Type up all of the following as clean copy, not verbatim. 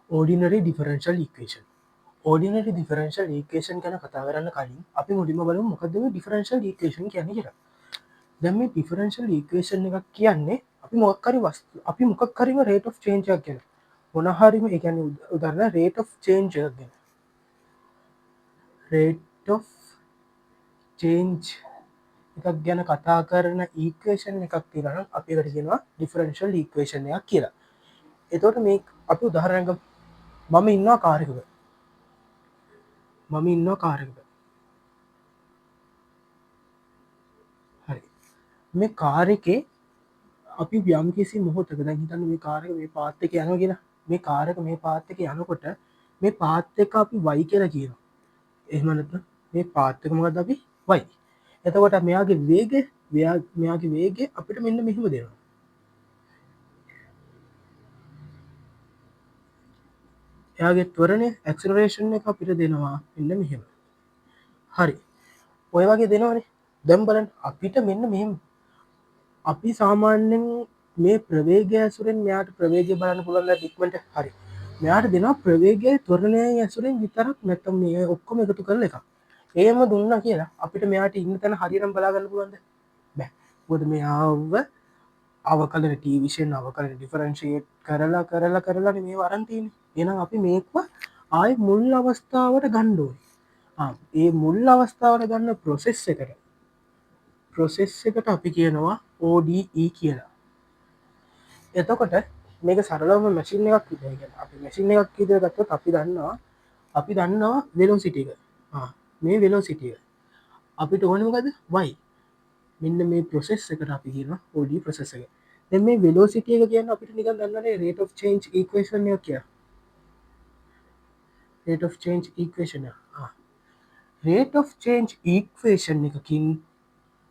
Ordinary ඩිෆරන්ශල් equation. Ordinary ඩිෆරන්ශල් ඒකේෂන් ගැන කතා කරන්න කලින් අපි මුලින්ම බලමු මොකක්ද මේ ඩිෆරන්ශල් ඒකේෂන් කියන්නේ කියලා. දැන් මේ ඩිෆරන්ශල් ඒකේෂන් එකක් කියන්නේ අපි මොකක් හරි වස්තු අපි මොකක් හරිම රේට් ඔෆ් චේන්ජ් එකක් ගැන මොන හරිම ඒ කියන්නේ උදාහරණ රේට් ඔෆ් චේන්ජ් එකක් ගැන රේට් ඔෆ් චේන්ජ් එකක් ගැන කතා කරන ඊක්වේෂන් එකක් තියෙනවා නම් අපි ඒකට කියනවා ඩිෆරන්ශල් ඊක්වේෂන් එකක් කියලා. එතකොට මේ අපි උදාහරණයක් ගමු. මම ඉන්නවා කාර් එකක. හරි. මේ කාර් එකේ අපි යම් කිසි මොහොතක දැන් හිතන්න මේ කාර් එක මේ පාත් එකේ යනවා කියලා. මේ කාර් එක මේ පාත් එකේ යනකොට මේ පාත් එක අපි y කියලා කියනවා. එහෙම නැත්නම් මේ පාත් එක මොකද්ද අපි y. එතකොට මෙයාගේ වේගය අපිට මෙන්න මෙහෙම දෙනවා. එයාගේ ත්වරණය ඇක්සලරේෂන් එක අපිට දෙනවා මෙන්න මෙහෙම. හරි. ඔය වගේ දෙනවනේ. දැන් බලන්න අපිට මෙන්න මෙහෙම අපි සාමාන්‍යයෙන් මේ ප්‍රවේගය ඇසුරෙන් මෙයාට ප්‍රවේගය බලන්න පුළුවන් ඉක්මනට. හරි. මෙයාට දෙනවා ප්‍රවේගය ත්වරණය ඇසුරෙන් විතරක් නැත්නම් මේ ඔක්කොම එකතු කරලා එකක්. එහෙම දුන්නා කියලා අපිට මෙයාට ඉන්න තැන හරියටම බලා ගන්න පුළුවන්ද? බෑ. මොකද මෙයාව අවකලන ටීවිෂන් අවකලන ඩිෆරන්ශියේට් කරලා මේ වරන් තියෙන්නේ. එහෙනම් අපි මේක ආයේ මුල් අවස්ථාවට ගන්න ඕනේ. ඒ මුල් අවස්ථාවට ගන්න ප්‍රොසෙස් එකට අපි කියනවා ODE කියලා. එතකොට මේක සරලවම මැෂින් එකක් විදිහට කියන්නේ අපි මැෂින් එකක් විදිහට ගත්තොත් අපි දන්නවා වෙලොසිටි එක. මේ වෙලොසිටි එක අපිට ඕනේ මොකද? y. මෙන්න මේ ප්‍රොසෙස් එකට අපි කියනවා ODE ප්‍රොසෙස් එක. දැන් මේ වෙලොසිටි එක කියන්නේ අපිට නිකන් දන්නවනේ රේට් ඔෆ් චේන්ජ් ඉක්වේෂන් එක කියලා. රේට් ඔෆ් චේන්ජ් ඉක්වේෂන් එක. රේට් ඔෆ් චේන්ජ් ඉක්වේෂන් එකකින්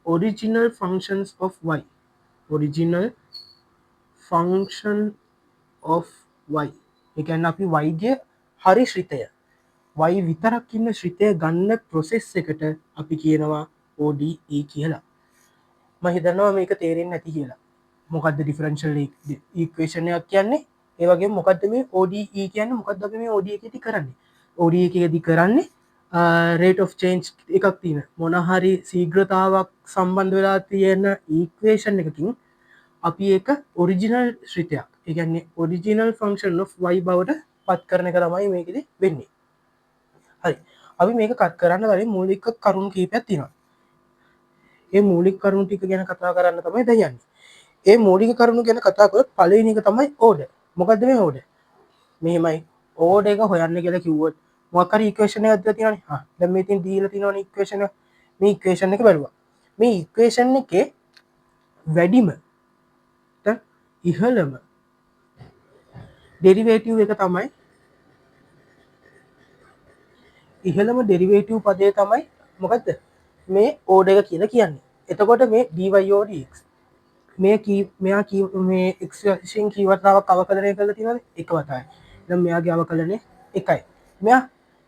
original functions of y original function of y ඒ කියන්නේ අපි y ගේ හරි ශ්‍රිතය y විතරක් ඉන්න ශ්‍රිතය ගන්න ප්‍රොසෙස් එකට අපි කියනවා ODE කියලා. මම හිතනවා මේක තේරෙන්නේ නැති කියලා. මොකද්ද ඩිෆරන්ෂල් ඉක්වේෂන් එකක් කියන්නේ? ඒ වගේම මොකද්ද මේ ODE කියන්නේ? මොකද්ද අපි මේ ODE එකේදී කරන්නේ? ODE එකේදී කරන්නේ රේට් ඔෆ් චේන්ජ් එකක් තියෙන මොන හරි ශීඝ්‍රතාවක් සම්බන්ධ වෙලා තියෙන ඉක්වේෂන් එකකින් අපි ඒක ඔරිජිනල් ශ්‍රිතයක් ඒ කියන්නේ ඔරිජිනල් ෆන්ක්ෂන් ඔෆ් y බවට පත් කරන එක තමයි මේකෙදී වෙන්නේ. හරි. අපි මේක කට් කරන්න කලින් මූලික කරුණු කීපයක් තියෙනවා. ඒ මූලික කරුණු ටික ගැන කතා කරන්න තමයි දැන් යන්නේ. ඒ මූලික කරුණු ගැන කතා කරොත් පළවෙනි එක තමයි ඕඩර්. මොකද්ද මේ ඕඩර්? මෙහෙමයි. ඕඩර් එක හොයන්න කියලා කිව්වොත් මොකක් හරි ඉක්වේෂන් එකක් දීලා තියෙනවනේ. දැන් මේ තියෙන දීලා තියෙනවනේ ඉක්වේෂන් එක. මේ ඉක්වේෂන් එක බලුවා. මේ ඉක්වේෂන් එකේ වැඩිම ඉහළම ඩෙරිවේටිව් එක තමයි ඉහළම ඩෙරිවේටිව් පදය තමයි මොකද්ද? මේ ඕඩර් එක කියලා කියන්නේ. එතකොට මේ dy over dx මෙයා මේ x වශයෙන් කී වතාවක් අවකලනය කරලා තියෙනවද? එක වතාවයි. දැන් මෙයාගේ අවකලනය 1යි.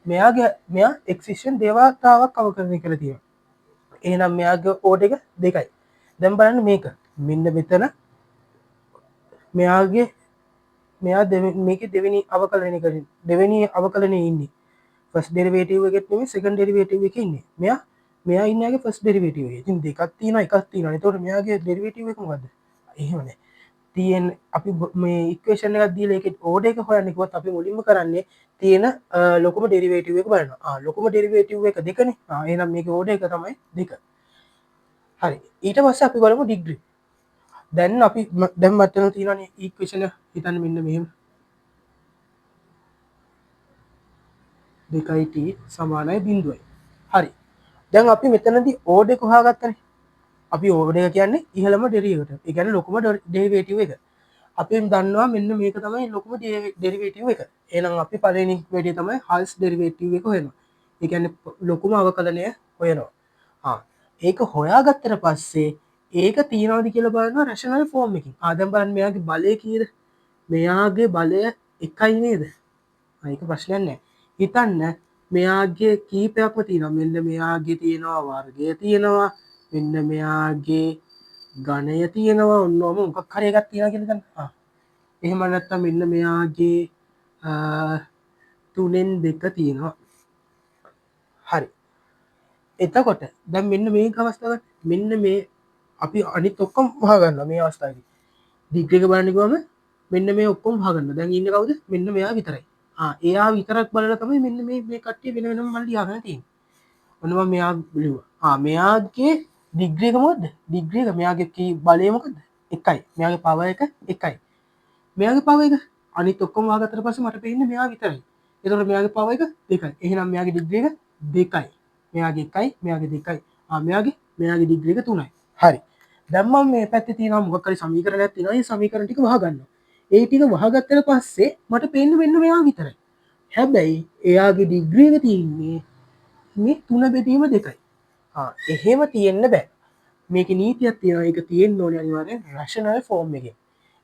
මෙයා x වශයෙන් දෙවතාවක් අවකලනය කරලා තියෙනවා. එහෙනම් මෙයාගේ ඕඩර් එක 2යි. දැන් බලන්න මේක. මෙන්න මෙතන මෙයා මේකේ දෙවෙනි අවකලනයේ ඉන්නේ. ෆස්ට් ඩෙරිවේටිව් එකෙත් නෙමෙයි සෙකන්ඩ් ඩෙරිවේටිව් එකේ ඉන්නේ. මෙයා ඉන්නේ යාගේ ෆස්ට් ඩෙරිවේටිව් එකේ. ඉතින් දෙකක් තියෙනවා එකක් තියෙනවා. එතකොට මෙයාගේ ඩෙරිවේටිව් එක මොකද්ද? එහෙම නෑ. තියෙන අපි මේ ඉක්වේෂන් එකක් දීලා ඒකේ ඕඩර් එක හොයන්න කිව්වොත් අපි මුලින්ම කරන්නේ තියෙන ලොකුම ඩෙරිවේටිව් එක බලනවා. ලොකුම ඩෙරිවේටිව් එක 2නේ. එහෙනම් මේකේ ඕඩර් එක තමයි 2. හරි. ඊට පස්සේ අපි බලමු ඩිග්‍රී. දැන් අපි දැන් මතන තියෙනනේ ඉක්වේෂන් එක හිතන්න මෙන්න මෙහෙම 2t සමානයි 0යි. හරි. දැන් අපි මෙතනදී ඕඩර් එක හොයාගත්තනේ. අපි ඕඩර් එක කියන්නේ ඉහළම ඩෙරිවේටිව්. ඒ කියන්නේ ලොකුම ඩෙරිවේටිව් එක. අපි දන්නවා මෙන්න මේක තමයි ලොකුම ඩෙරිවේටිව් එක. එහෙනම් අපි පළවෙනි වැඩේ තමයි හල්ස් ඩෙරිවේටිව් එක හොයනවා. ඒ කියන්නේ ලොකුම අවකලනය හොයනවා. ඒක හොයාගත්තට පස්සේ ඒක තියනවාද කියලා බලනවා රැෂනල් ෆෝම් එකකින්. දැන් බලන්න මෙයාගේ බලය කීයද? මෙයාගේ බලය 1යි නේද? ඒක ප්‍රශ්නයක් නෑ. හිතන්න මෙයාගේ කීපයක්ම තියෙනවා. මෙන්න මෙයාගේ තියෙනවා වර්ගය තියෙනවා. මෙන්න මෙයාගේ ඝනය තියෙනවා. ඔන්නෝම මොකක් හරි එකක් තියෙනවා කියලා ගන්න. එහෙම නැත්නම් මෙන්න මෙයාගේ 3න් 2 තියෙනවා. හරි. එතකොට දැන් මෙන්න මේක අවස්ථාව මෙන්න මේ අපි අනිත් ඔක්කොම වහගන්නවා මේ අවස්ථාවේදී. ඩිග්‍රී එක බලන්න ගියාම මෙන්න මේ ඔක්කොම වහගන්නවා. දැන් ඉන්නේ කවුද? මෙන්න මෙයා විතරයි. එයා විතරක් බලලා තමයි මෙන්න මේ කට්ටිය වෙන වෙනම මම ලියාගෙන තියෙන්නේ. ඔන්න මම මෙයා ලිව්වා. මෙයාගේ ඩිග්‍රී එක මොකද්ද? ඩිග්‍රී එක මෙයාගේ කී බලය මොකද්ද? 1යි. මෙයාගේ පවර් එක 1යි. මෙයාගේ පවර් එක අනිත් ඔක්කොම වහගත්තට පස්සේ මට පේන්නේ මෙයා විතරයි. එතකොට මෙයාගේ පවර් එක 2යි. එහෙනම් මෙයාගේ ඩිග්‍රී එක 2යි. මෙයාගේ 1යි, මෙයාගේ 2යි. මෙයාගේ ඩිග්‍රී එක 3යි. හරි. දැන් මම මේ පැත්තේ තියෙනවා මොකක් හරි සමීකරණයක් තියෙනවා. මේ සමීකරණ ටික වහගන්නවා. ඒ ටික වහගත්තට පස්සේ මට පේන්නේ මෙන්න මෙයා විතරයි. හැබැයි එයාගේ ඩිග්‍රී එක තියෙන්නේ මේ 3 බෙදීම 2යි. එහෙම තියෙන්න බෑ. මේක නීතියක් තියෙනවා. ඒක තියෙන්න ඕනේ අනිවාර්යෙන් රෂනල් ෆෝම් එකේ.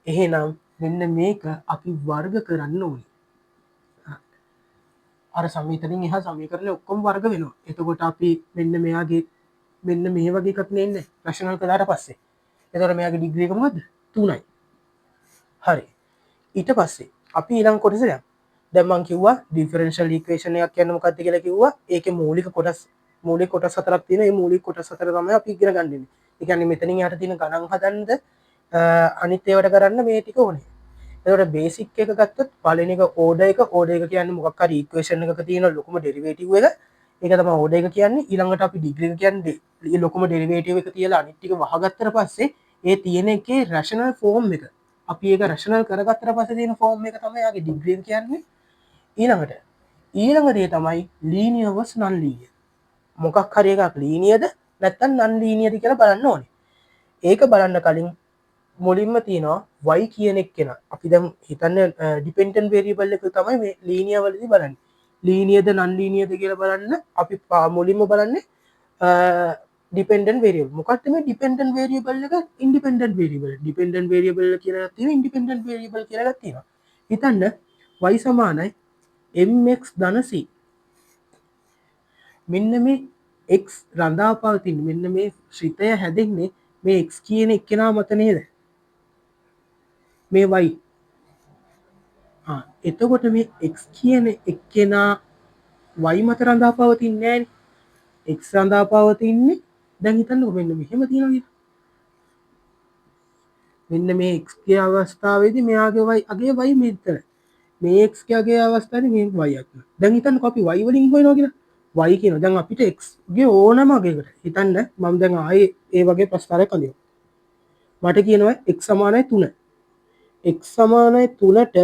එහෙනම් මෙන්න මේක අපි වර්ග කරන්න ඕනේ. අර සමීකරණෙන් එහා සමීකරණේ ඔක්කොම වර්ග වෙනවා. එතකොට අපි මෙන්න මෙයාගේ මෙන්න මේ වගේ එකක් නෙන්නේ රෂනල් කළාට පස්සේ. එතකොට මෙයාගේ ඩිග්‍රී එක මොකද්ද? 3යි. හරි. ඊට පස්සේ අපි ඊළඟ කොටසට යමු. දැන් මම කිව්වා ඩිෆරෙන්ෂියල් ඉක්වේෂන් එකක් කියන්නේ මොකක්ද කියලා කිව්වා. ඒකේ මූලික කොටස් හතරක් තියෙනවා. මේ මූලික කොටස් හතර තමයි අපි ඉගෙන ගන්න ඉන්නේ. ඒ කියන්නේ මෙතනින් යට තියෙන ගණන් හදන්නද අනිත් ඒවාට කරන්න මේ ටික ඕනේ. එතකොට බේසික් එක ගත්තොත් පළවෙනි එක ඕඩර් එක කියන්නේ මොකක් හරි ඉක්වේෂන් එකක තියෙන ලොකුම ඩෙරිවේටිව් එක. ඒක තමයි ඕඩර් එක කියන්නේ. ඊළඟට අපි ඩිග්‍රී එක කියන්නේ ලොකුම ඩෙරිවේටිව් එක තියලා අනිත් ටික වහගත්තට පස්සේ ඒ තියෙන එකේ රෂනල් ෆෝම් එක අපි ඒක රෂනල් කරගත්තට පස්සේ තියෙන ෆෝම් එක තමයි යාගේ ඩිග්‍රී එක කියන්නේ. ඊළඟ දේ තමයි ලීනියර් වර්සස් නන් ලීනියර්. මොකක් හරි එකක් ලීනියර්ද නැත්නම් නන් ලීනියර්ද කියලා බලන්න ඕනේ. ඒක බලන්න කලින් මුලින්ම තියෙනවා y කියන එක්කෙනා. අපි දැන් හිතන්නේ ඩිපෙන්ඩන්ට් වේරියබල් එක තමයි මේ ලීනියර් වලදී බලන්නේ. ලීනියර්ද නන් ලීනියර්ද කියලා බලන්න අපි මුලින්ම බලන්නේ ඩිපෙන්ඩන්ට් වේරියබල්. මොකක්ද මේ ඩිපෙන්ඩන්ට් වේරියබල් එක? Independent variable. ඩිපෙන්ඩන්ට් වේරියබල් කියලා තියෙනවා, ඉන්ඩිපෙන්ඩන්ට් වේරියබල් කියලා තියෙනවා. හිතන්න y සමානයි mx ධන c. මෙන්න මේ x රඳා පවතින මෙන්න මේ ශ්‍රිතය හැදෙන්නේ මේ x කියන එක්කෙනා මත නේද? මේ y. එතකොට මේ x කියන එක්කෙනා y මත රඳා පවතින්නේ නෑනේ. x රඳා පවතින්නේ දැන් හිතන්නකෝ මෙන්න මෙහෙම තියෙනවා කියලා. මෙන්න මේ x ගේ අවස්ථාවේදී මෙයාගේ y අගේ y මෙතන. මේ x ගේ අවස්ථාවේ මේ y අක්න. දැන් හිතන්නකෝ අපි y වලින් හොයනවා කියලා. y කියනවා. දැන් අපිට x ගේ ඕනම අගයකට. හිතන්න මම දැන් ආයේ ඒ වගේ ප්‍රස්තාරයක් අඳිනවා. මට කියනවා x සමානයි 3. x සමානයි 3ට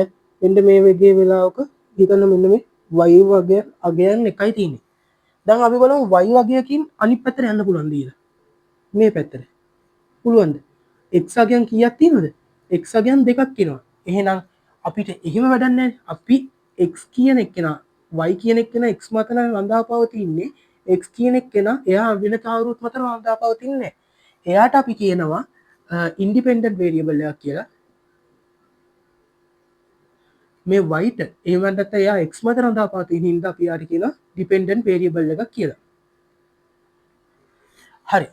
මෙන්න මේ වගේ වෙලාවක හිතන්න මෙන්න මේ y වගේ අගයන් එකයි තියෙන්නේ. දැන් අපි බලමු y වගයකින් අනිත් පැත්තට යන්න පුළුවන් දීලා. මේ පැත්තට. පුළුවන්ද? x අගයන් කීයක් තියෙනවද? x අගයන් දෙකක් තියෙනවා. එහෙනම් අපිට එහෙම වැඩක් නැහැ. අපි x කියන එක්කෙනා y කියන එක්කෙනා x මත රඳා පවතින්නේ. x කියන එක්කෙනා එයා වෙන කවුරුත් මත රඳා පවතින්නේ නැහැ. එයාට අපි කියනවා ඉන්ඩිපෙන්ඩන්ට් වේරියබල් එකක් කියලා. මේ y ට එහෙම නැත්නම් එයා x මත රඳා පවතින හින්දා අපි යාට කියනවා ඩිපෙන්ඩන්ට් වේරියබල් එකක් කියලා. හරි.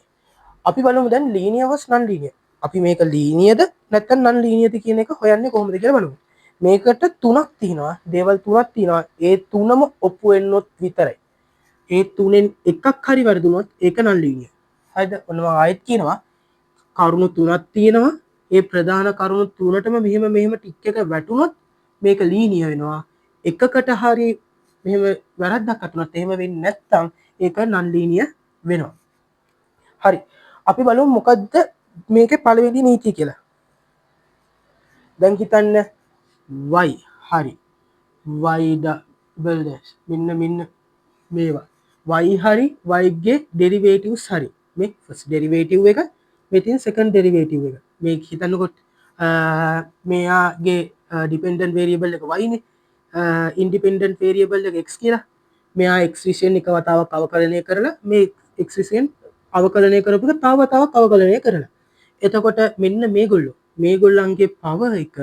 අපි බලමු දැන් ලීනියර් වර්සස් නන් ලීනියර්. අපි මේක ලීනියර්ද නැත්නම් නන් ලීනියර්ද කියන එක හොයන්නේ කොහොමද කියලා බලමු. මේකට තුනක් තියෙනවා. දේවල් තුනක් තියෙනවා. ඒ තුනම ඔප්පු වෙන්නොත් විතරයි. ඒ තුනෙන් එකක් හරි වැරදුනොත් ඒක නන් ලීනියර්. හරිද? ඔන්න මම ආයෙත් කියනවා කරුණු තුනක් තියෙනවා. ඒ ප්‍රධාන කරුණු තුනටම මෙහෙම ටික් එක වැටුනොත් මේක ලීනියර් වෙනවා. එකකට හරි මෙහෙම වැරද්දක් අතුනත් එහෙම වෙන්නේ නැත්නම් ඒක නන් ලීනියර් වෙනවා. හරි. අපි බලමු මොකද්ද මේකේ පළවෙනි නීතිය කියලා. දැන් හිතන්න y හරි. y ඩබල් ඩෑෂ් මෙන්න මේවා. y හරි y ගේ ඩෙරිවේටිව්ස් හරි. මේ ෆස්ට් ඩෙරිවේටිව් එක මෙතින් සෙකන්ඩ් ඩෙරිවේටිව් එක. මේක හිතන්නකො මෙයාගේ ඩිපෙන්ඩන්ට් වේරියබල් එක y නේ. ඉන්ඩිපෙන්ඩන්ට් වේරියබල් එක x කියලා. මෙයා x විෂයෙන් එක වතාවක් අවකලනය කරලා මේ x විෂයෙන් අවකලනය කරපු එක තව වතාවක් අවකලනය කරලා. එතකොට මෙන්න මේගොල්ලන්ගේ පවර් එක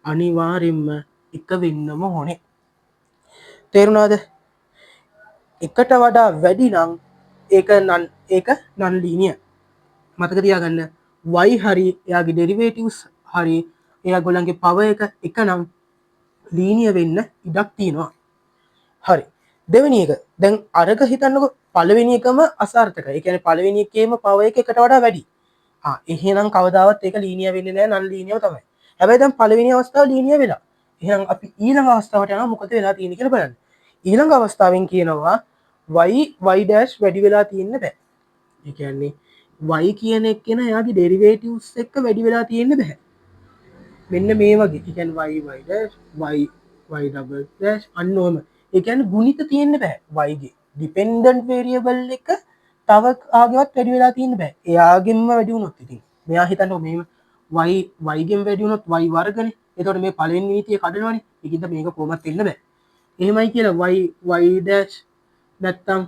අනිවාර්යෙන්ම එක වෙන්නම ඕනේ. තේරුණාද? එකට වඩා වැඩි නම් ඒක නන් ලීනියර්. මතක තියාගන්න y හරි එයාගේ ඩෙරිවේටිව්ස් හරි එයාගොල්ලන්ගේ පවර් එක එක නම් ලීනියර් වෙන්න ඉඩක් තියෙනවා. හරි. දෙවෙනි එක. දැන් අරක හිතන්නකො පළවෙනි එකම අසාර්ථකයි. ඒ කියන්නේ පළවෙනි එකේම පවර් එක එකට වඩා වැඩි. එහෙනම් කවදාවත් ඒක ලීනියර් වෙන්නේ නැහැ, නන් ලීනියර් තමයි. හැබැයි දැන් පළවෙනි අවස්ථාව ලීනියර් වෙලා. එහෙනම් අපි ඊළඟ අවස්ථාවට යනවා මොකද වෙලා තියෙන්නේ කියලා බලන්න. ඊළඟ අවස්ථාවෙන් කියනවා y dash වැඩි වෙලා තියෙන්න බෑ. ඒ කියන්නේ y කියන එක්කෙන එයාගේ ඩෙරිවේටිව්ස් එක්ක වැඩි වෙලා තියෙන්න බෑ. මෙන්න මේ වගේ. ඒ කියන්නේ y dash y double dash අන්න ඔහම. ඒ කියන්නේ ගුණිත තියෙන්න බෑ y ගේ. ඩිපෙන්ඩන්ට් වේරියබල් එක තව ආගෙවත් වැඩි වෙලා තියෙන්න බෑ. එයාගෙන්ම වැඩි වුණොත් ඉතින්. මෙයා හිතන්නකො මේ y ගෙන් වැඩි වුණොත් y වර්ගනේ. එතකොට මේ පළවෙනි නීතිය කඩනවනේ. ඒකින්ද මේක කොහොමත් වෙන්න බෑ. එහෙමයි කියලා y dash නැත්තම්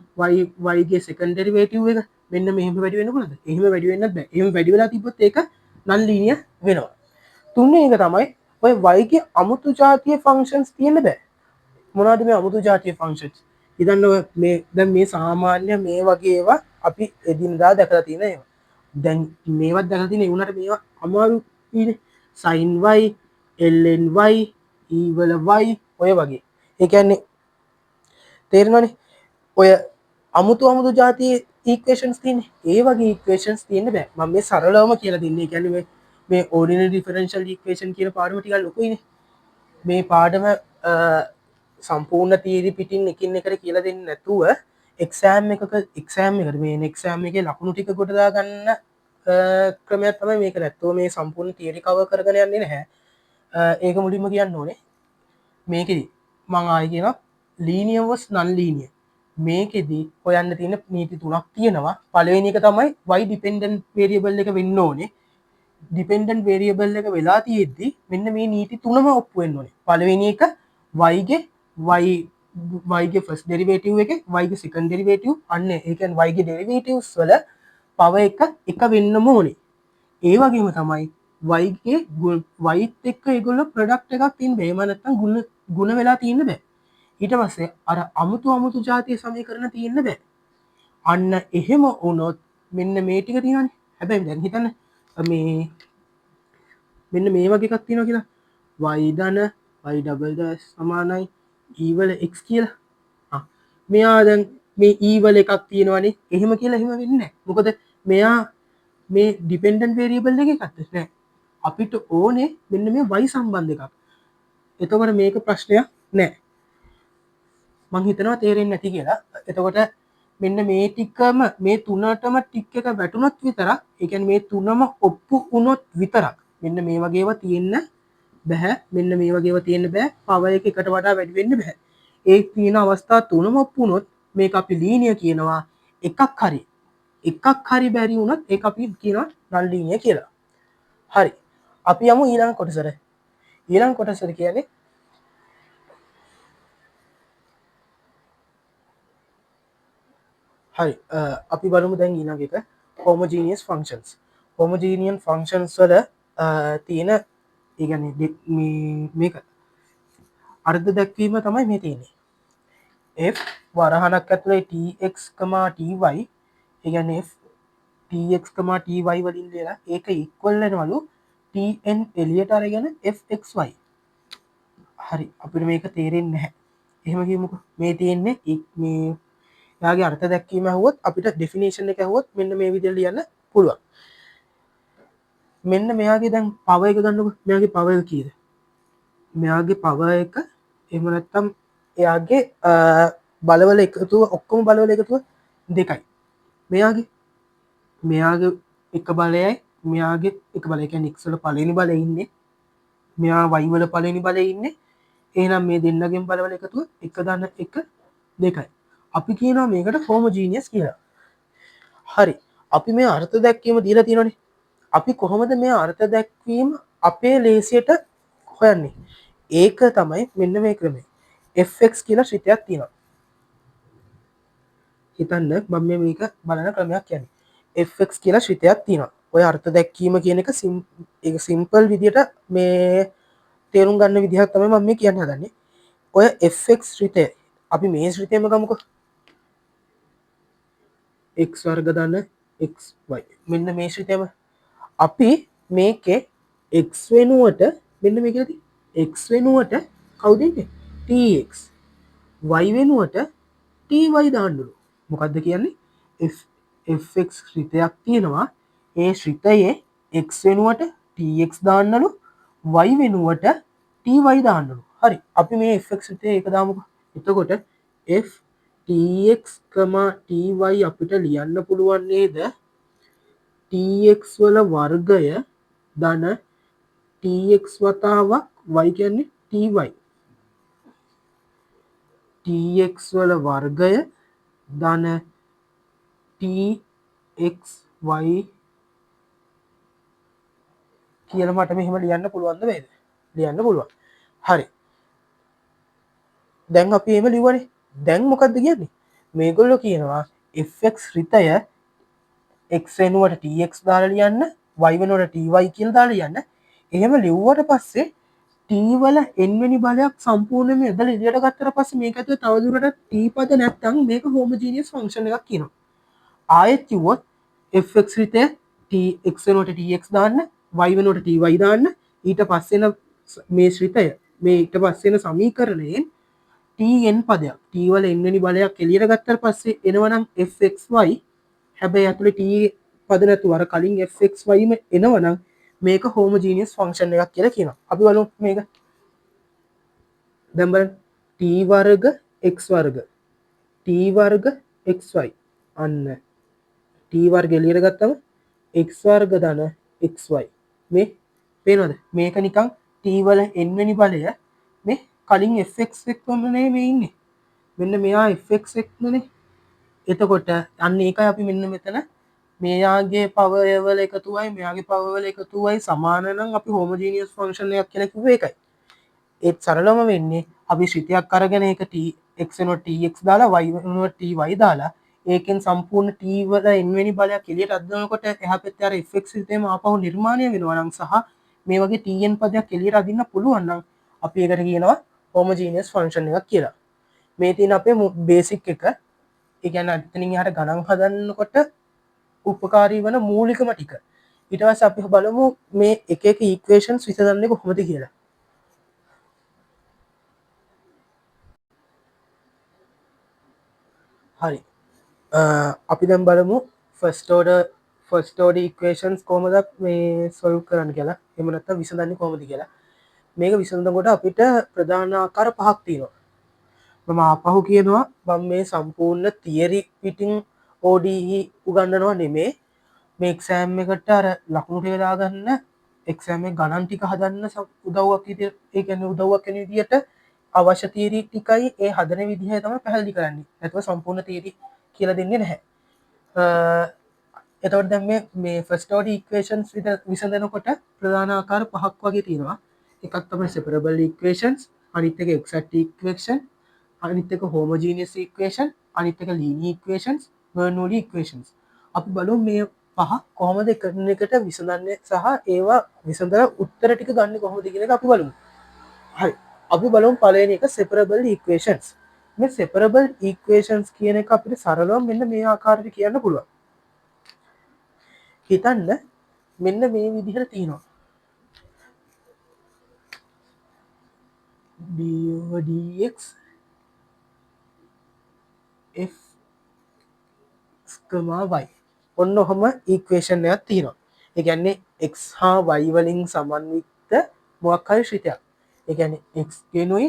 y ගේ සෙකන්ඩ් ඩෙරිවේටිව් එක මෙන්න මෙහෙම වැඩි වෙන්න පුළුවන්ද? එහෙම වැඩි වෙන්නත් බෑ. එහෙම වැඩි වෙලා තිබ්බොත් ඒක නන් ලීනියර් වෙනවා. තුන්වෙනි එක තමයි ඔය y ගේ අමුතු ජාතිය ෆන්ක්ෂන්ස් තියෙන්න බෑ. මොනවද මේ අමුතු ජාතිය ෆන්ක්ෂන්ස්? හිතන්න ඔය මේ දැන් මේ සාමාන්‍ය මේ වගේ ඒවා අපි එදිනදා දැකලා තියෙන ඒවා. දැන් මේවත් දැකලා තියෙන ඒ උනට මේවා අමාරු ඊනේ. sin y ln y e වල y ඔය වගේ. ඒ කියන්නේ තේරෙනවනේ. ඔය අමුතු ජාතිය ඉක්වේෂන්ස් තියෙන්නේ. ඒ වගේ ඉක්වේෂන්ස් තියෙන්න බෑ. මම මේ සරලවම කියලා දෙන්නේ. ඒ කියන්නේ මේ ordinary differential equation කියන පාඩම ටිකක් ලොකුයිනේ. මේ පාඩම සම්පූර්ණ තීරි පිටින් එකින් එකට කියලා දෙන්නේ නැතුව එක්සෑම් එකට මේ එක්සෑම් එකේ ලකුණු ටික ගොඩ දාගන්න ක්‍රමයක් තමයි මේක. නැත්තෝ මේ සම්පූර්ණ තියරි කවර් කරගෙන යන්නේ නැහැ. ඒක මුලින්ම කියන්න ඕනේ. මේකෙදි මම ආයෙ කියනවා linear was non linear. මේකෙදි හොයන්න තියෙන නීති තුනක් තියෙනවා. පළවෙනි එක තමයි y dependent variable එක වෙන්න ඕනේ. ඩිපෙන්ඩන්ට් වේරියබල් එක වෙලා තියෙද්දි මෙන්න මේ නීති තුනම ඔප්පු වෙන්න ඕනේ. පළවෙනි එක y ගේ ෆස්ට් ඩෙරිවේටිව් එක y ගේ සෙකන්ඩ් ඩෙරිවේටිව් අන්න ඒ කියන්නේ y ගේ ඩෙරිවේටිව්ස් වල පවර් එක වෙන්නම ඕනේ. ඒ වගේම තමයි y ගේ yත් එක්ක ඒගොල්ලෝ ප්‍රොඩක්ට් එකක් තියෙන්න බෑ. එහෙම නැත්නම් ಗುಣ වෙලා තියෙන්න බෑ. ඊට පස්සේ අර අමුතු ජාතිය සමීකරණ තියෙන්න බෑ. අන්න එහෙම වුණොත් මෙන්න මේ ටික තියෙනවානේ. හැබැයි දැන් හිතන්න මේ මෙන්න මේ වගේ එකක් තියෙනවා කියලා y ධන y ඩබල් ඩෑෂ් සමානයි e වල x කියලා. මෙයා දැන් මේ e වල එකක් තියෙනවනේ. එහෙම කියලා එහෙම වෙන්නේ නැහැ. මොකද මෙයා මේ ඩිපෙන්ඩන්ට් වේරියබල් එකේ එකක් නැහැ. අපිට ඕනේ මෙන්න මේ y සම්බන්ධ එකක්. එතකොට මේක ප්‍රශ්නයක් නැහැ. මං හිතනවා තේරෙන්නේ නැති කියලා. එතකොට මෙන්න මේ ටිකම මේ තුනටම ටික් එක වැටුනොත් විතරක් ඒ කියන්නේ මේ තුනම ඔප්පු වුණොත් විතරක් මෙන්න මේ වගේව තියෙන්න බෑ. මෙන්න මේ වගේව තියෙන්න බෑ. පවර් එක එකට වඩා වැඩි වෙන්න බෑ. ඒ තියෙන අවස්ථා තුනම ඔප්පු වුණොත් මේක අපි ලීනියර් කියනවා. එකක් හරි බැරි වුණොත් ඒක අපි කියනවා නන් ලීනියර් කියලා. හරි. අපි යමු ඊළඟ කොටසට. ඊළඟ කොටසට කියන්නේ හරි අපි බලමු දැන් ඊළඟ එක homogeneous functions. homogeneous functions වල තියෙන ඒ කියන්නේ මේක අර්ධ දැක්වීම තමයි මේ තියෙන්නේ. f වරහණක් ඇතුලේ tx, ty ඒ කියන්නේ f tx, ty වලින් ලියලා ඒක ඉක්වල් වෙනවලු tn එළියට අරගෙන fxy. හරි අපිට මේක තේරෙන්නේ නැහැ. එහෙම කියමුකෝ. මේ තියෙන්නේ මේ යාගේ අර්ථ දැක්වීම ඇහුවොත් අපිට ඩෙෆිනේෂන් එක ඇහුවොත් මෙන්න මේ විදිහට ලියන්න පුළුවන්. මෙන්න මෙයාගේ දැන් පවර් එක ගන්නකො. මෙයාගේ පවර් එක කීයද? මෙයාගේ පවර් එක එහෙම නැත්නම් එයාගේ බලවල එකතුව ඔක්කොම බලවල එකතුව 2යි. මෙයාගේ එක බලයයි මෙයාගේ එක බලය කියන්නේ x වල පළවෙනි බලය ඉන්නේ. මෙයා y වල පළවෙනි බලය ඉන්නේ. එහෙනම් මේ දෙන්නගෙන් බලවල එකතුව 1 2යි. අපි කියනවා මේකට homogeneous කියලා. හරි. අපි මේ අර්ථ දැක්වීම දීලා තියෙනවනේ. අපි කොහොමද මේ අර්ථ දැක්වීම අපේ ලේසියට හොයන්නේ? ඒක තමයි මෙන්න මේ ක්‍රමය. fx කියලා ශ්‍රිතයක් තියෙනවා. හිතන්න මම මේක බලන ක්‍රමයක් කියන්නේ. fx කියලා ශ්‍රිතයක් තියෙනවා. ඔය අර්ථ දැක්වීම කියන එක සිම්පල් විදියට මේ තේරුම් ගන්න විදිහක් තමයි මම මේ කියන්න හදන්නේ. ඔය fx ශ්‍රිතය අපි මේ ශ්‍රිතයම ගමුකෝ. x වර්ග ධන xy මෙන්න මේ ශ්‍රිතයම අපි මේකේ x වෙනුවට මෙන්න මේක x වෙනුවට කවුද ඉන්නේ tx y වෙනුවට ty දාන්නලු මොකක්ද කියන්නේ fx ශ්‍රිතයක් තියෙනවා ඒ ශ්‍රිතයේ x වෙනුවට tx දාන්නලු y වෙනුවට ty දාන්නලු හරි අපි මේ fx ශ්‍රිතය එක දාමුකෝ එතකොට f tx, ty අපිට ලියන්න පුළුවන් නේද tx වල වර්ගය ධන tx වතාවක් y කියන්නේ tx වල වර්ගය ධන txy කියලා මට මෙහෙම ලියන්න පුළුවන්ද වේද ලියන්න පුළුවන් හරි දැන් අපි එහෙම ලිව්වනේ දැන් මොකද්ද කියන්නේ මේගොල්ලෝ කියනවා fx ශ්‍රිතය x වෙනුවට tx දාලා ලියන්න y වෙනුවට ty කියලා දාලා ලියන්න එහෙම ලිව්වට පස්සේ t වල n වෙනි බලයක් සම්පූර්ණයෙන්ම යදලා එළියට ගත්තට පස්සේ මේක ඇතුලේ තවදුරටත් t පද නැත්තම් මේක හෝමෝජීනියස් ෆන්ක්ෂන් එකක් කියනවා ආයෙත් කිව්වොත් fx ශ්‍රිතය x වෙනුවට tx දාන්න y වෙනුවට ty දාන්න ඊට පස්සේ මේ ශ්‍රිතය මේ ඊට පස්සේ එන සමීකරණයෙන් tn පදයක් t වල n වෙනි බලයක් එළියට ගත්තට පස්සේ එනවනම් fxy හැබැයි ඇතුලේ t පද නැතුව අර කලින් fxy ම එනවනම් මේක හෝමෝජීනියස් ෆන්ක්ෂන් එකක් කියලා කියනවා. අපි බලමු මේක. දැන් බලන්න t වර්ග x වර්ග t වර්ග xy අන්න t වර්ග එළියට ගත්තම x වර්ග ධන xy මේ පේනවද? මේක නිකන් t වල n වෙනි බලය මේ කලින් fx එක්කම නේ මේ ඉන්නේ. මෙන්න මෙයා fx එක්කමනේ. එතකොට අන්න ඒකයි අපි මෙන්න මෙතන මෙයාගේ පවර් වල එකතුවයි මෙයාගේ පවර් වල එකතුවයි සමාන නම් අපි හෝමෝජීනියස් ෆන්ක්ෂන් එකක් කියලා කිව්වේ ඒකයි. ඒත් සරලම වෙන්නේ අපි ශ්‍රිතයක් අරගෙන ඒක t x වෙනුවට tx දාලා y වෙනුවට ty දාලා ඒකෙන් සම්පූර්ණ t වල n වෙනි බලයක් එළියට අදිනකොට එහා පැත්තේ අර fx ශ්‍රිතයම ආපහු නිර්මාණය වෙනවා නම් සහ මේ වගේ tn පදයක් එළියට අදින්න පුළුවන් නම් අපි ඒකට කියනවා හෝමෝජීනියස් ෆන්ක්ෂන් එකක් කියලා. මේ තියෙන අපේ බේසික් එක ඒ කියන්නේ අතනින් එහාට ගණන් හදන්නකොට උපකාරී වන මූලිකම ටික. ඊට පස්සේ අපි බලමු මේ එක එක ඉක්වේෂන්ස් විසඳන්නේ කොහොමද කියලා. හරි. අපි දැන් බලමු ෆස්ට් ඕඩර් ඉක්වේෂන්ස් කොහොමද මේ සොල්ව් කරන්න කියලා. එහෙම නැත්නම් විසඳන්නේ කොහොමද කියලා. මේක විසඳනකොට අපිට ප්‍රධාන ආකාර පහක් තියෙනවා. මම ආපහු කියනවා මම මේ සම්පූර්ණ තියරි පිටින් ODE උගන්වනවා නෙමේ මේ එක්සෑම් එකට අර ලකුණු ටික දාගන්න එක්සෑම් එක ගණන් ටික හදන්න උදව්වක් විදියට ඒ කියන්නේ උදව්වක් වෙන විදියට අවශ්‍ය තියරි ටිකයි ඒ හදන විදිහ තමයි පැහැදිලි කරන්නේ. නැතුව සම්පූර්ණ තියරි කියලා දෙන්නේ නැහැ. එතකොට දැන් මේ ෆස්ට් ඕඩර් ඉක්වේෂන්ස් විසඳනකොට ප්‍රධාන ආකාර පහක් වගේ තියෙනවා. එකක් තමයි separable equations, අනිත් එක exact equation, අනිත් එක homogeneous equation, අනිත් එක linear equations, Bernoulli equations. අපි බලමු මේ පහ කොහොමද එකන එකට විසඳන්නේ සහ ඒවා විසඳලා උත්තර ටික ගන්න කොහොමද කියන එක අපි බලමු. හරි. අපි බලමු පළවෙනි එක separable equations. මේ separable equations කියන එක අපිට සරලව මෙන්න මේ ආකාරයට කියන්න පුළුවන්. හිතන්න මෙන්න මේ විදිහට තියෙනවා. dx f y ඔන්න ඔහම ඉක්වේෂන් එකක් තියෙනවා. ඒ කියන්නේ x හා y වලින් සමන්විත මොකක් හරි ශ්‍රිතයක්. ඒ කියන්නේ x ගෙනුයි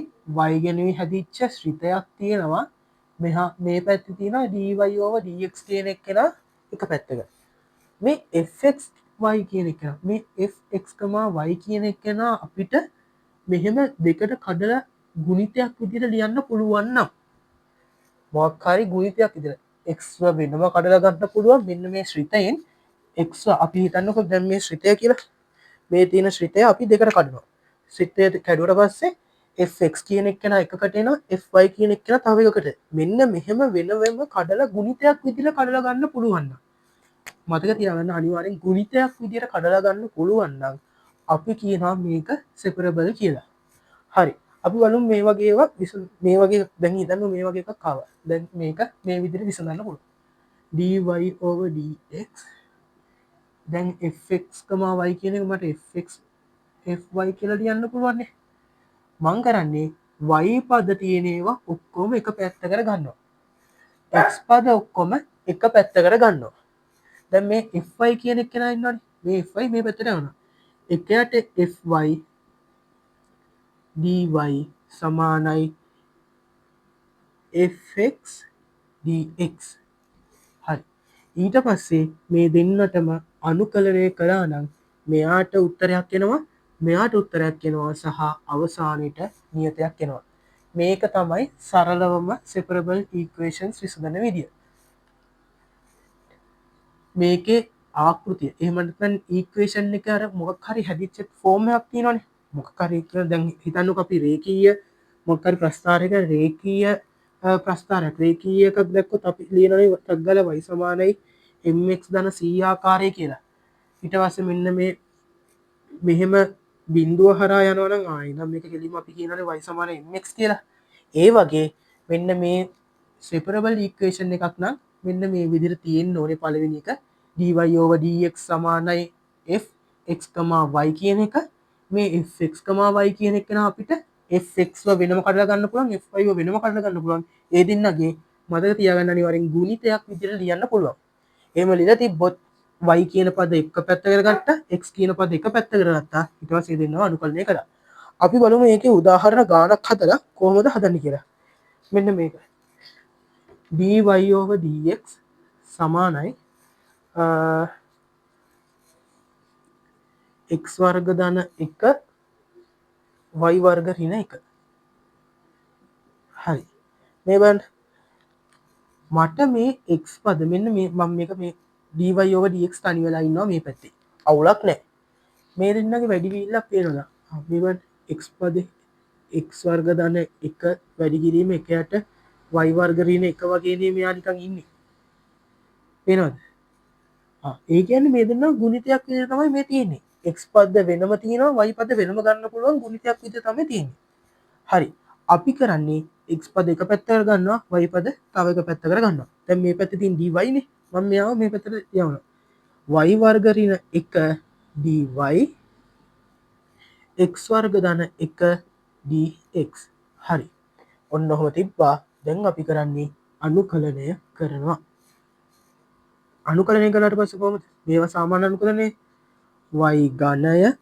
y ගෙනුයි හැදිච්ච ශ්‍රිතයක් තියෙනවා. මෙහා මේ පැත්තේ තියෙනවා dy over dx කියන එක එක පැත්තක. මේ fxy කියන එක මේ fx, y කියන එක අපිට මෙහෙම දෙකට කඩලා ගුණිතයක් විදිහට ලියන්න පුළුවන් නම් මොකක් හරි ගුණිතයක් විදිහට x වෙනම කඩලා ගන්න පුළුවන් මෙන්න මේ ශ්‍රිතයෙන් x අපි හිතන්නකො දැන් මේ ශ්‍රිතය කියලා මේ තියෙන ශ්‍රිතය අපි දෙකට කඩනවා ශ්‍රිතය කැඩුවට පස්සේ fx කියන එක එකකට එනවා fy කියන එක තව එකකට මෙන්න මෙහෙම වෙනම කඩලා ගුණිතයක් විදිහට කඩලා ගන්න පුළුවන් නම් මතක තියාගන්න අනිවාර්යෙන් ගුණිතයක් විදිහට කඩලා ගන්න පුළුවන් නම් අපි කියනවා මේක separable කියලා. හරි. අපි බලමු මේ වගේ ඒවා මේ වගේ දැන් හිතන්න මේ වගේ එකක් ආවා. දැන් මේක මේ විදිහට විසඳන්න පුළුවන්. dy over dx දැන් fx, y කියන එක මට fx fy කියලා ලියන්න පුළුවන් නේ. මම කරන්නේ y පද තියෙන ඒවා ඔක්කොම එක පැත්තකට ගන්නවා. x පද ඔක්කොම එක පැත්තකට ගන්නවා. දැන් මේ fy කියන එක කෙනා ඉන්නවනේ. මේ fy මේ පැත්තට යනවා. එකයට fy dy සමානයි fx dx. හරි. ඊට පස්සේ මේ දෙන්නටම අනුකලනය කළා නම් මෙයාට උත්තරයක් එනවා, මෙයාට උත්තරයක් එනවා සහ අවසානයේට නියතයක් එනවා. මේක තමයි සරලවම separable equations විසඳන විදිය. මේකේ ආකෘතිය එහෙම නැත්නම් equation එක අර මොකක් හරි හැදිච්ච ෆෝම් එකක් තියෙනවනේ. මොකක් හරි දැන් හිතන්නකෝ අපි රේඛීය මොකක් හරි ප්‍රස්ථාරයක රේඛීය ප්‍රස්ථාරයක් රේඛීය එකක් දැක්කොත් අපි ලියනනේ ටක් ගාලා y සමානයි mx ධන c ආකාරය කියලා. ඊට පස්සේ මෙන්න මේ මෙහෙම බිඳුව හරහා යනවා නම් ආයෙනම් මේක කෙලින්ම අපි කියනනේ y සමානයි mx කියලා. ඒ වගේ මෙන්න මේ separable equation එකක් නම් මෙන්න මේ විදිහට තියෙන්න ඕනේ පළවෙනි එක dy over dx සමානයි fx, y කියන එක. මේ fx, y කියන එක නම් අපිට fx ව වෙනම කඩලා ගන්න පුළුවන්, fy ව වෙනම කඩලා ගන්න පුළුවන්. ඒ දෙන්නගේ මතක තියාගන්න අනිවාර්යෙන් ගුණිතයක් විදිහට ලියන්න පුළුවන්. එහෙම ලියලා තිබ්බොත් y කියන පද එක පැත්තකට ගත්තා, x කියන පද එක පැත්තකට ගත්තා. ඊට පස්සේ දෙන්නව අනුකලනය කරා. අපි බලමු මේකේ උදාහරණ ගානක් හදලා කොහොමද හදන්නේ කියලා. මෙන්න මේක. dy over dx සමානයි x වර්ග ධන 1 y වර්ග ඍණ 1. හරි. මේ බලන්න. මට මේ x පද මෙන්න මේ මම මේක මේ dy over dx තනි වෙලා ඉන්නවා මේ පැත්තේ. අවුලක් නැහැ. මේ දෙන්නගේ වැඩි වීල්ලක් පේනවා. මේ බලන්න x පදේ x වර්ග ධන 1 වැඩි කිරීම 1ට y වර්ග ඍණ 1 වගේ නේ මෙයා නිකන් ඉන්නේ. පේනවද? ඒ කියන්නේ මේ දෙන්නා ගුණිතයක් විදිහට තමයි මේ තියෙන්නේ. x පද වෙනම තියෙනවා, y පද වෙනම ගන්න පුළුවන් ගුණිතයක් විදිහට තමයි තියෙන්නේ. හරි. අපි කරන්නේ x පද එක පැත්තකට ගන්නවා, y පද තව එක පැත්තකට ගන්නවා. දැන් මේ පැත්තේ තියෙන dy නේ. මම මෙයාව මේ පැත්තට යවනවා. y වර්ග ඍණ 1 dy x වර්ග ධන 1 dx. හරි. ඔන්න ඔහොම තිබ්බා. දැන් අපි කරන්නේ අනුකලනය කරනවා. අනුකලනය කළාට පස්සේ කොහොමද? මේවා සාමාන්‍ය අනුකලනය y ඝනය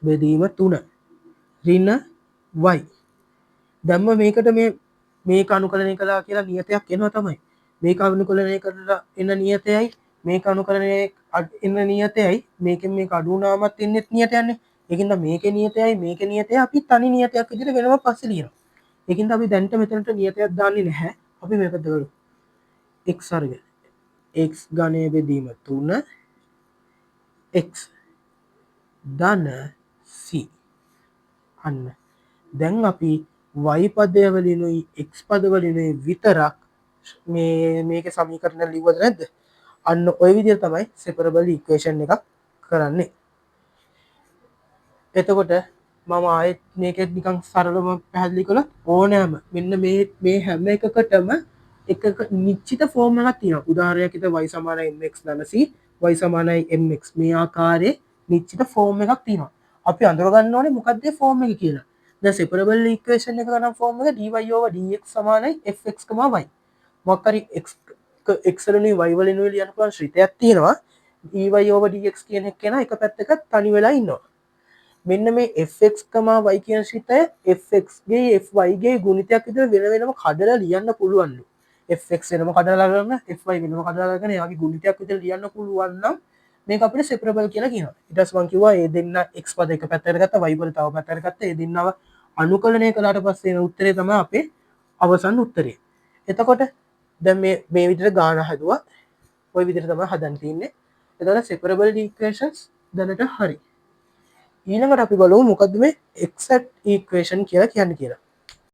බෙදීම 3 ඍණ y. දැම්ම මේකට මේක අනුකලනය කළා කියලා නියතයක් එනවා තමයි. මේක අනුකලනය කරලා එන නියතයයි මේක අනුකලනය එන නියතයයි මේකෙන් මේක අඩු වුණාමත් එන්නේ නියතයන්නේ. ඒකින්ද මේකේ නියතයයි මේකේ නියතයයි අපි තනි නියතයක් විදිහට වෙනම පස්සේ ලියනවා. ඒකින්ද අපි දැන්ට මෙතනට නියතයක් දාන්නේ නැහැ. අපි මේකද බලමු. x වර්ග x ඝනය බෙදීම 3 x ධන c. අන්න දැන් අපි y පදය වලිනුයි x පද වලිනුයි විතරක් මේක සමීකරණ ලිව්වද නැද්ද? අන්න ওই විදිහට තමයි separable equation එකක් කරන්නේ. එතකොට මම ආයෙත් මේකෙත් නිකන් සරලව පැහැදිලි කළා. ඕනෑම මෙන්න මේ හැම එකකටම එක නිශ්චිත ෆෝම් එකක් තියෙනවා. උදාහරණයක් විදිහට y සමානයි mx ධන c, y සමානයි mx මේ ආකාරයේ නිශ්චිත ෆෝම් එකක් තියෙනවා. අපි අඳුර ගන්න ඕනේ මොකක්ද මේ ෆෝම් එක කියලා. දැන් separable equation එක ගන්න ෆෝම් එක dy over dx සමානයි fx, y. මොකක් හරි x වලිනුයි y වලිනුයි ලියන්න පුළුවන් ශ්‍රිතයක් තියෙනවා. dy over dx කියන එක කෙනා එක පැත්තක තනි වෙලා ඉන්නවා. මෙන්න මේ fx, y කියන ශ්‍රිතය fx ගේ fy ගේ ගුණිතයක් විදිහට වෙන වෙනම කඩලා ලියන්න පුළුවන්ලු. fx වෙනම කඩලා ගන්න, fy වෙනම කඩලා ගන්න එයාගේ ගුණිතයක් විදිහට ලියන්න පුළුවන් නම් මේක අපිට separable කියලා කියනවා. ඊට පස්සේ මම කිව්වා මේ දෙන්න x පද එක පැත්තකට ගත්තා, y පද තව පැත්තකට ගත්තා. මේ දෙන්නව අනුකලනය කළාට පස්සේ එන උත්තරේ තමයි අපේ අවසන් උත්තරේ. එතකොට දැන් මේ විදිහට ගාන හදුවා. ওই විදිහට තමයි හදන්න තියෙන්නේ. එතකොට separable equations දැනට හරි. ඊළඟට අපි බලමු මොකද්ද මේ exact equation කියලා කියන්නේ කියලා.